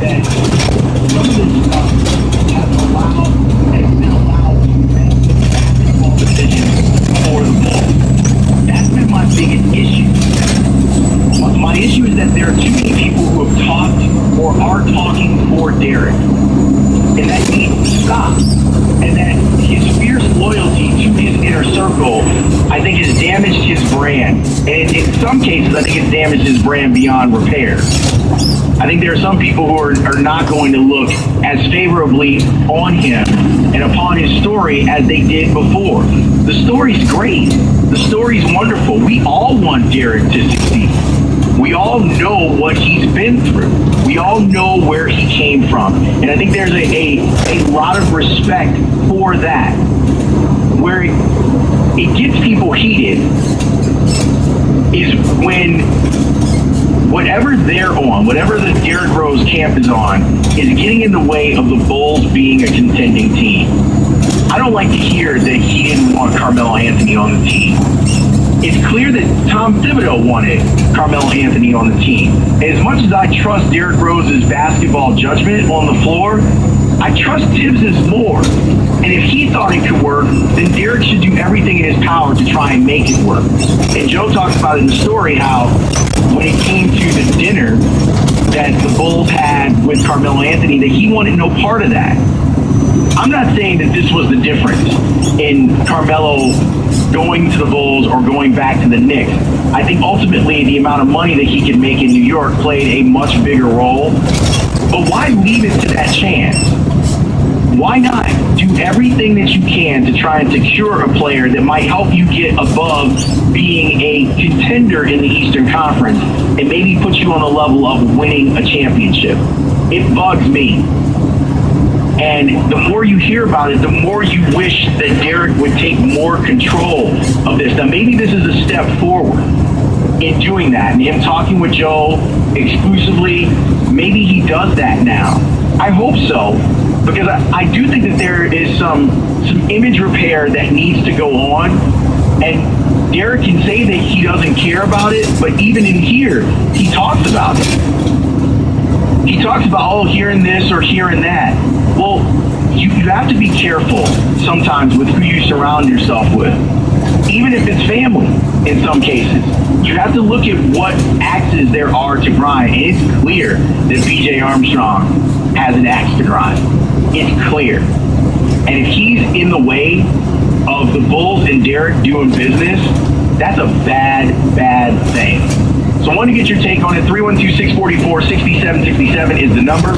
that some of this stuff has been allowed basketball decisions for the Bulls. That's been my biggest issue. My issue is that there are too many people who have talked or are talking for Derek, and that needs to stop. And that his fierce loyalty to his inner circle, I think, has damaged his brand. And in some cases, I think it's damaged his brand beyond repair. I think there are some people who are not going to look as favorably on him and upon his story as they did before. The story's great. The story's wonderful. We all want Derek to succeed. We all know what he's been through. We all know where he came from. And I think there's a lot of respect for that. Where it gets people heated is when whatever they're on, whatever the Derrick Rose camp is on, is getting in the way of the Bulls being a contending team. I don't like to hear that he didn't want Carmelo Anthony on the team. It's clear that Tom Thibodeau wanted Carmelo Anthony on the team. As much as I trust Derrick Rose's basketball judgment on the floor, I trust Tibbs's more. And if he thought it could work, then Derrick should do everything in his power to try and make it work. And Joe talks about in the story how when it came to the dinner that the Bulls had with Carmelo Anthony, that he wanted no part of that. I'm not saying that this was the difference in Carmelo going to the Bulls or going back to the Knicks. I think ultimately the amount of money that he could make in New York played a much bigger role. But why leave it to that chance? Why not do everything that you can to try and secure a player that might help you get above being a contender in the Eastern Conference and maybe put you on a level of winning a championship? It bugs me. And the more you hear about it, the more you wish that Derek would take more control of this. Now, maybe this is a step forward in doing that. And him talking with Joe exclusively, maybe he does that now. I hope so, because I do think that there is some image repair that needs to go on. And Derek can say that he doesn't care about it, but even in here, he talks about it. He talks about, oh, hearing this or hearing that. Well, you have to be careful sometimes with who you surround yourself with, even if it's family in some cases. You have to look at what axes there are to grind. And it's clear that B.J. Armstrong has an axe to grind. It's clear. And if he's in the way of the Bulls and Derek doing business, that's a bad, bad thing. So I want to get your take on it. 312-644-6767 is the number.